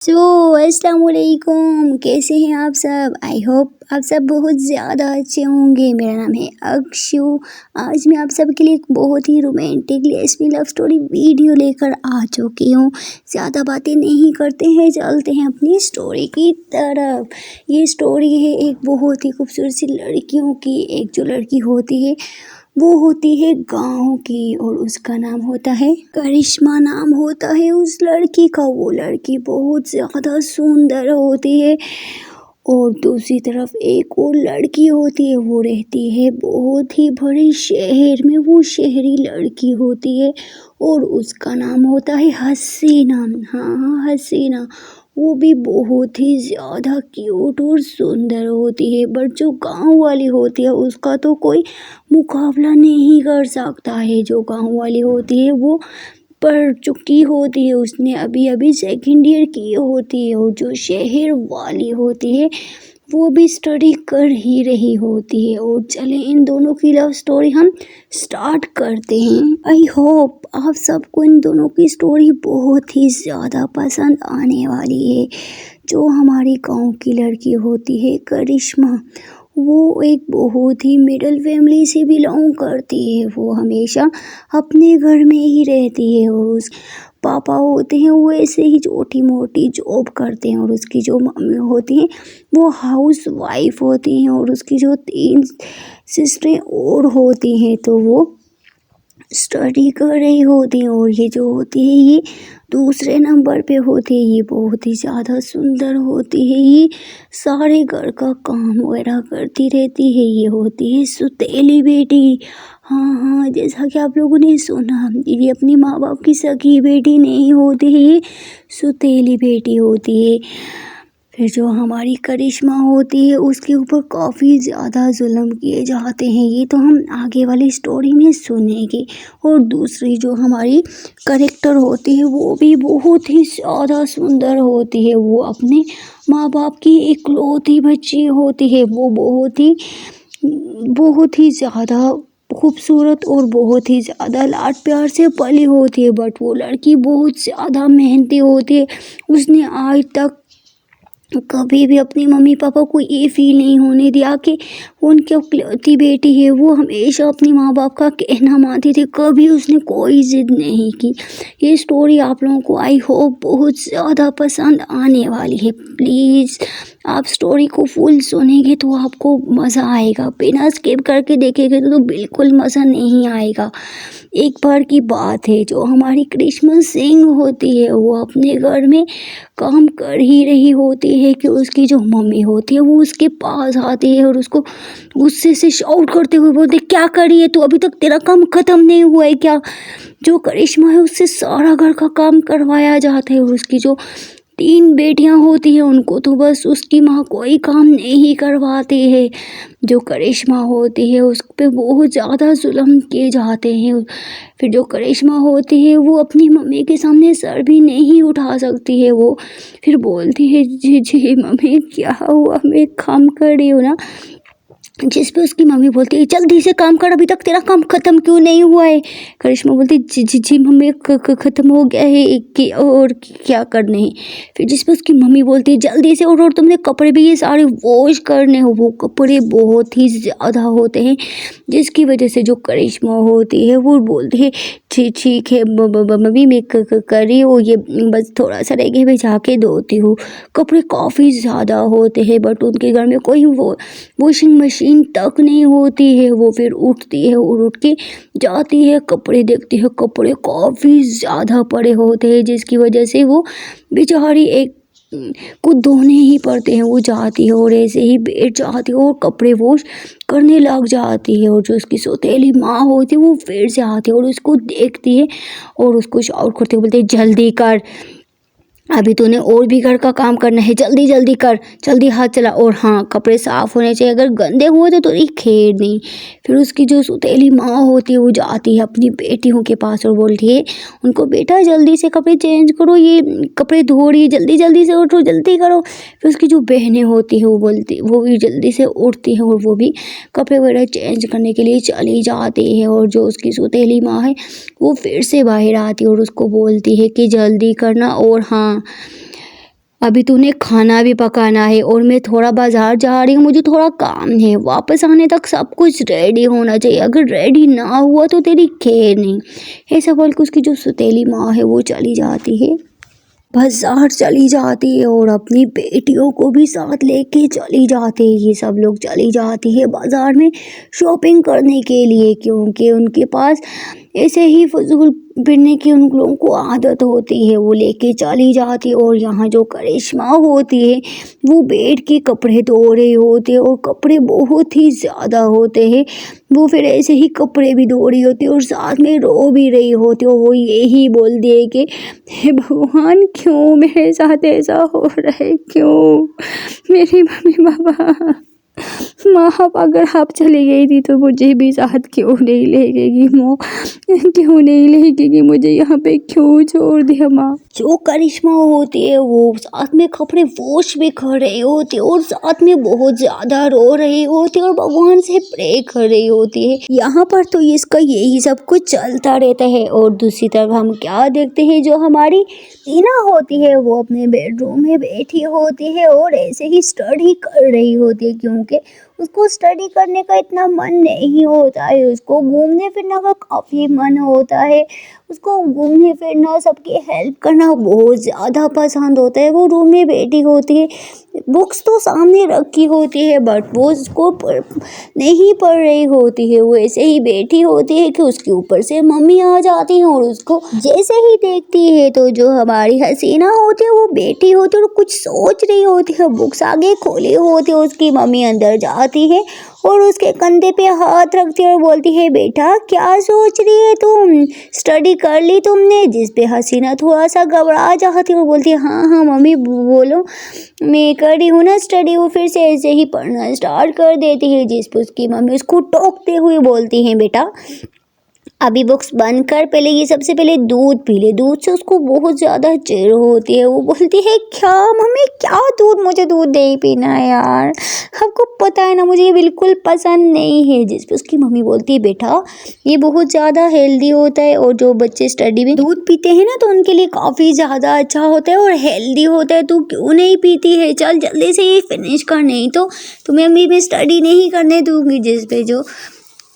अस्सलाम वालेकुम, कैसे हैं आप सब। आई होप आप सब बहुत ज़्यादा अच्छे होंगे। मेरा नाम है अक्षु। आज मैं आप सबके लिए एक बहुत ही रोमांटिक लेस्बी लव स्टोरी वीडियो लेकर आ चुकी हूँ। ज़्यादा बातें नहीं करते हैं, चलते हैं अपनी स्टोरी की तरफ। ये स्टोरी है एक बहुत ही खूबसूरत सी लड़कियों की। एक जो लड़की होती है वो होती है गाँव की और उसका नाम होता है करिश्मा। नाम होता है उस लड़की का। वो लड़की बहुत ज़्यादा सुंदर होती है और दूसरी तरफ एक और लड़की होती है। वो रहती है बहुत ही बड़े शहर में। वो शहरी लड़की होती है और उसका नाम होता है हसीना। हाँ, हसीना। वो भी बहुत ही ज़्यादा क्यूट और सुंदर होती है। बट जो गाँव वाली होती है उसका तो कोई मुकाबला नहीं कर सकता है। जो गाँव वाली होती है वो पढ़ चुकी होती है, उसने अभी अभी सेकंड ईयर की होती है। और जो शहर वाली होती है वो भी स्टडी कर ही रही होती है। और चले इन दोनों की लव स्टोरी हम स्टार्ट करते हैं। आई होप आप सबको इन दोनों की स्टोरी बहुत ही ज़्यादा पसंद आने वाली है। जो हमारी गाँव की लड़की होती है करिश्मा, वो एक बहुत ही मिडिल फैमिली से बिलोंग करती है। वो हमेशा अपने घर में ही रहती है और उस पापा होते हैं वो ऐसे ही छोटी मोटी जॉब करते हैं। और उसकी जो मम्मी होती हैं वो हाउस वाइफ होती हैं और उसकी जो 3 सिस्टरें और होती हैं तो वो स्टडी कर रही होती हैं। और ये जो होती है ये दूसरे नंबर पे होती है। ये बहुत ही ज़्यादा सुंदर होती है। ये सारे घर का काम वगैरह करती रहती है। ये होती है सुतेली बेटी। हाँ, जैसा कि आप लोगों ने सुना, ये अपनी माँ बाप की सगी बेटी नहीं होती है, ये सुतेली बेटी होती है। फिर जो हमारी करिश्मा होती है उसके ऊपर काफ़ी ज़्यादा जुल्म किए जाते हैं। ये तो हम आगे वाली स्टोरी में सुनेंगे। और दूसरी जो हमारी करेक्टर होती है वो भी बहुत ही ज़्यादा सुंदर होती है। वो अपने माँ बाप की इकलौती बच्ची होती है। वो बहुत ही ज़्यादा खूबसूरत और बहुत ही ज़्यादा लाड प्यार से पली होती है। बट वो लड़की बहुत ज़्यादा मेहनती होती है। उसने आज तक कभी भी अपनी मम्मी पापा को ये फील नहीं होने दिया कि उनकी इकलौती बेटी है। वो हमेशा अपनी माँ बाप का कहना मानती थी, कभी उसने कोई ज़िद नहीं की। ये स्टोरी आप लोगों को आई होप बहुत ज़्यादा पसंद आने वाली है। प्लीज़ आप स्टोरी को फुल सुनेंगे तो आपको मज़ा आएगा। बिना स्किप करके देखेंगे तो बिल्कुल मज़ा नहीं आएगा। एक बार की बात है, जो हमारी करिश्मा सिंह होती है वो अपने घर में काम कर ही रही होती है कि उसकी जो मम्मी होती है वो उसके पास आती है और उसको गुस्से से शाउट करते हुए बोलते, क्या करी है तू, अभी तक तेरा काम ख़त्म नहीं हुआ है क्या। जो करिश्मा है उससे सारा घर का काम करवाया जाता है। और उसकी जो 3 बेटियां होती हैं उनको तो बस उसकी माँ कोई काम नहीं करवाती है। जो करिश्मा होती है उस पे बहुत ज़्यादा जुल्म किए जाते हैं। फिर जो करिश्मा होती है वो अपनी मम्मी के सामने सर भी नहीं उठा सकती है। वो फिर बोलती है, जी जी मम्मी क्या हुआ, मैं काम कर रही हूँ ना। जिस पे उसकी मम्मी बोलती है, जल्दी से काम कर, अभी तक तेरा काम ख़त्म क्यों नहीं हुआ है। करिश्मा बोलती है, जी जी जी मम्मी ख़त्म हो गया है कि और क्या करने हैं। फिर जिस पे उसकी मम्मी बोलती है, जल्दी से और तुमने कपड़े भी ये सारे वॉश करने हो। वो कपड़े बहुत ही ज़्यादा होते हैं जिसकी वजह से जो करिश्मा होती है वो बोलती है, ठीक है मम्मी मैं कर रही हूँ, ये बस थोड़ा सा रह गया, मैं जाके धोती हूँ। कपड़े काफ़ी ज़्यादा होते हैं बट उनके घर में कोई वॉशिंग मशीन तक नहीं होती है। वो फिर उठती है और उठ के जाती है, कपड़े देखती है, कपड़े काफ़ी ज़्यादा पड़े होते हैं जिसकी वजह से वो बेचारी एक को धोने ही पड़ते हैं। वो जाती है और ऐसे ही बैठ जाती है और कपड़े वॉश करने लग जाती है। और जो उसकी सौतेली माँ होती है वो फिर से आती है और उसको देखती है और उसको शाउट करते हुए बोलते हैं, जल्दी कर, अभी तूने और भी घर का काम करना है, जल्दी जल्दी कर, जल्दी हाथ चला। और हाँ, कपड़े साफ़ होने चाहिए, अगर गंदे हुए तो ये खैर नहीं। फिर उसकी जो सौतेली माँ होती है वो जाती है अपनी बेटियों के पास और बोलती है उनको, बेटा जल्दी से कपड़े चेंज करो, ये कपड़े धो रही है, जल्दी जल्दी से उठो, जल्दी करो। फिर उसकी जो बहनें होती है वो भी जल्दी से उठती हैं और वो भी कपड़े वगैरह चेंज करने के लिए चली जाती है। और जो उसकी सौतेली माँ है वो फिर से बाहर आती है और उसको बोलती है कि जल्दी करना। और हाँ, अभी तूने खाना भी पकाना है और मैं थोड़ा बाजार जा रही हूँ, मुझे थोड़ा काम है। वापस आने तक सब कुछ रेडी होना चाहिए, अगर रेडी ना हुआ तो तेरी खैर नहीं। ऐसा बोल के उसकी जो सौतेली माँ है वो चली जाती है, बाजार चली जाती है और अपनी बेटियों को भी साथ लेके चली जाती है। ये सब लोग चली जाती है बाजार में शॉपिंग करने के लिए, क्योंकि उनके पास ऐसे ही फजूल फिरने की उन लोगों को आदत होती है। वो लेके चली जाती है और यहाँ जो करिश्मा होती है वो बेड के कपड़े धो रही होती है और कपड़े बहुत ही ज़्यादा होते हैं। वो फिर ऐसे ही कपड़े भी धो रही होती है और साथ में रो भी रही होती है और वो यही बोलती है कि हे भगवान, क्यों मेरे साथ ऐसा हो रहा है, क्यों मेरी मम्मी पापा। माँ, अब अगर आप चली गई थी तो मुझे भी साथ क्यों नहीं ले गई माँ, क्यों नहीं ले गई मुझे, यहाँ पे क्यों छोड़ दिया माँ। जो करिश्मा होती है वो साथ में कपड़े वॉश भी कर रही होती है और साथ में बहुत ज़्यादा रो रही होती है और भगवान से प्रे कर रही होती है। यहाँ पर तो इसका यही सब कुछ चलता रहता है और दूसरी तरफ हम क्या देखते हैं, जो हमारी टीना होती है वो अपने बेडरूम में बैठी होती है और ऐसे ही स्टडी कर रही होती है, क्योंकि उसको स्टडी करने का इतना मन नहीं होता है। उसको घूमने फिरने का काफ़ी मन होता है, उसको घूमने फिरना, सबकी हेल्प करना बहुत ज़्यादा पसंद होता है। वो रूम में बैठी होती है, बुक्स तो सामने रखी होती है बट वो उसको नहीं पढ़ रही होती है। वो ऐसे ही बैठी होती है कि उसके ऊपर से मम्मी आ जाती है और उसको जैसे ही देखती है तो जो हमारी हसीना होती है वो बैठी होती है और कुछ सोच रही होती है। बुक्स आगे खोली होती है, उसकी मम्मी अंदर जाती है और उसके कंधे पे हाथ रखती है और बोलती है, बेटा क्या सोच रही है तुम, स्टडी कर ली तुमने? जिस पे हसीना थोड़ा सा घबरा जाती है और बोलती है, हाँ हाँ मम्मी बोलो, मैं कर रही हूँ ना स्टडी। वो फिर से ऐसे ही पढ़ना स्टार्ट कर देती है, जिस पर उसकी मम्मी उसको टोकते हुए बोलती है, बेटा अभी बुक्स बंद कर, पहले ये सबसे पहले दूध पी ले। दूध से उसको बहुत ज़्यादा चिढ़ होती है। वो बोलती है, क्या मम्मी, क्या दूध, मुझे दूध नहीं पीना है यार, आपको पता है ना मुझे ये बिल्कुल पसंद नहीं है। जिस पे उसकी मम्मी बोलती है, बेटा ये बहुत ज़्यादा हेल्दी होता है और जो बच्चे स्टडी में दूध पीते हैं ना तो उनके लिए काफ़ी ज़्यादा अच्छा होता है और हेल्दी होता है, तू क्यों नहीं पीती है, चल जल्दी से ये फिनिश कर, नहीं तो तुम्हें अभी मैं स्टडी नहीं करने दूँगी। जिस पे जो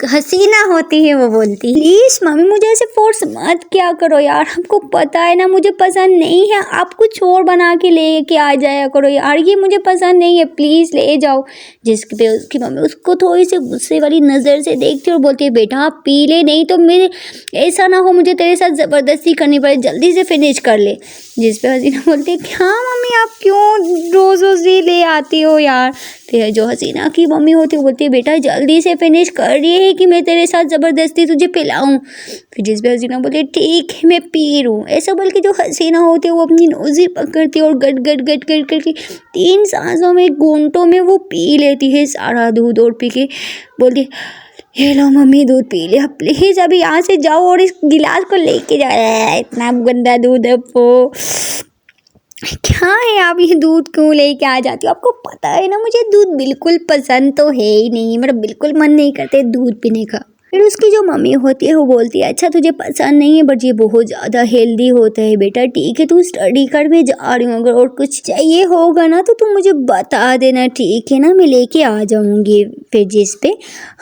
हसीना होती है वो बोलती, प्लीज मम्मी मुझे ऐसे फोर्स मत क्या करो यार, आपको पता है ना मुझे पसंद नहीं है, आप कुछ और बना के लेके आ जाया करो यार, ये मुझे पसंद नहीं है, प्लीज ले जाओ। जिस पे उसकी मम्मी उसको थोड़ी सी गुस्से वाली नज़र से देखती है और बोलती है, बेटा आप पी ले, नहीं तो मेरे ऐसा ना हो मुझे तेरे साथ ज़बरदस्ती करनी पड़े, जल्दी से फिनिश कर ले। जिस पे हसीना बोलती है, क्या मम्मी आप क्यों रोज़ रोज़ ये ले आती हो यार। फिर जो हसीना की मम्मी होती है वो बोलती है, बेटा जल्दी से फिनिश कर रही है कि मैं तेरे साथ ज़बरदस्ती तुझे पिलाऊं। फिर जिस पे हसीना बोलती है, ठीक है मैं पी रही हूँ। ऐसा बोल के जो हसीना होती है वो अपनी नोज़ी पकड़ती है और गट गट गट गट करके 3 सांसों में, घूंटों में वो पी लेती है सारा दूध और पी के बोलती है, ये लो मम्मी दूध पी लिया, प्लीज़ अभी यहाँ से जाओ और इस गिलास को लेके जाओ, इतना गंदा दूध है वो, क्या है आप ये दूध क्यों लेके आ जाती हो, आपको पता है ना मुझे दूध बिल्कुल पसंद तो है ही नहीं, मेरा बिल्कुल मन नहीं करते दूध पीने का। फिर उसकी जो मम्मी होती है वो बोलती है, अच्छा तुझे पसंद नहीं है बट ये बहुत ज़्यादा हेल्दी होता है, बेटा ठीक है तू स्टडी कर, मैं जा रही हूँ, अगर और कुछ चाहिए होगा ना तो तू मुझे बता देना, ठीक है ना, मैं लेके आ जाऊँगी। फिर जिस पे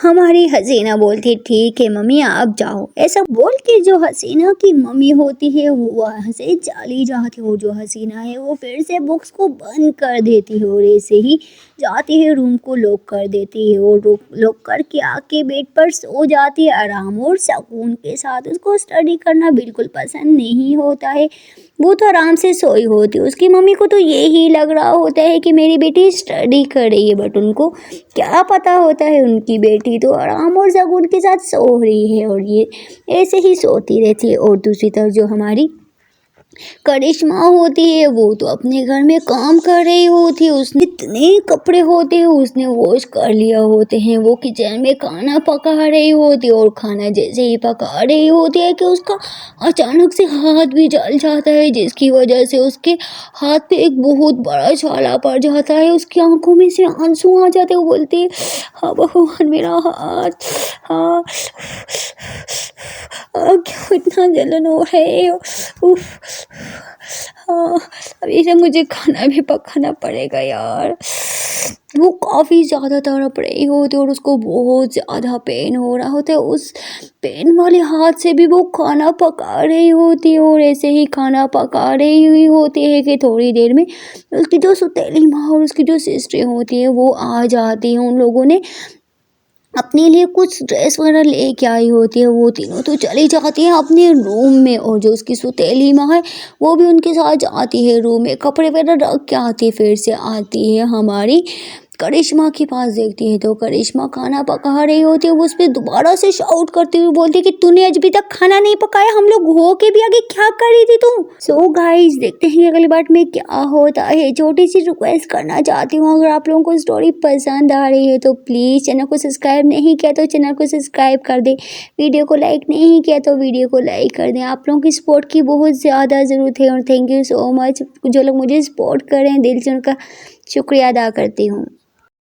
हमारी हसीना बोलती है, ठीक है मम्मी आप जाओ। ऐसा बोल के जो हसीना की मम्मी होती है वो वहाँ से चली जाती है और जो हसीना है वो फिर से बुक्स को बंद कर देती है और ऐसे ही जाती है, रूम को लॉक कर देती है और लॉक करके आके बेड पर सो जाती है आराम और सुकून के साथ। उसको स्टडी करना बिल्कुल पसंद नहीं होता है, वो तो आराम से सोई होती है। उसकी मम्मी को तो यही लग रहा होता है कि मेरी बेटी स्टडी कर रही है, बट उनको क्या पता होता है उनकी बेटी तो आराम और सुकून के साथ सो रही है और ये ऐसे ही सोती रहती है। और दूसरी तरफ जो हमारी करिश्मा होती है वो तो अपने घर में काम कर रही होती है, उसने इतने कपड़े होते हैं उसने वॉश कर लिया होते हैं, वो किचन में खाना पका रही होती है और खाना जैसे ही पका रही होती है कि उसका अचानक से हाथ भी जल जाता है, जिसकी वजह से उसके हाथ पे एक बहुत बड़ा छाला पड़ जाता है, उसकी आंखों में से आंसू आ जाते हैं। वो बोलती है, हाँ भगवान मेरा हाथ, हाँ क्यों इतना जलन हो रहा है, उफ हाँ, अभी से मुझे खाना भी पकाना पड़ेगा यार। वो काफ़ी ज़्यादा तड़प रही होती है और उसको बहुत ज़्यादा पेन हो रहा होता है। उस पेन वाले हाथ से भी वो खाना पका रही होती है और ऐसे ही खाना पका रही हुई होती है कि थोड़ी देर में उसकी जो सौतेली माँ और उसकी जो सिस्टर होती है वो आ जाती हैं। उन लोगों ने अपने लिए कुछ ड्रेस वगैरह लेके आई होती है। वो तीनों तो चली जाती हैं अपने रूम में और जो उसकी सौतेली माँ है वो भी उनके साथ जाती है रूम में, कपड़े वगैरह रख के आती है। फिर से आती है हमारी करिश्मा के पास, देखती है तो करिश्मा खाना पका रही होती है। वो उस पर दोबारा से शाउट करती हुई बोलती है कि तूने अभी तक खाना नहीं पकाया, हम लोग हो के भी आगे क्या कर रही थी तू। सो गाइस देखते हैं अगली बार में क्या होता है। छोटी सी रिक्वेस्ट करना चाहती हूँ, अगर आप लोगों को स्टोरी पसंद आ रही है तो प्लीज़ चैनल को सब्सक्राइब नहीं किया तो चैनल को सब्सक्राइब कर दे, वीडियो को लाइक नहीं किया तो वीडियो को लाइक कर दें। आप लोगों की सपोर्ट की बहुत ज़्यादा ज़रूरत है और थैंक यू सो मच जो लोग मुझे सपोर्ट कर रहे हैं, दिल से उनका शुक्रिया अदा करती हूँ।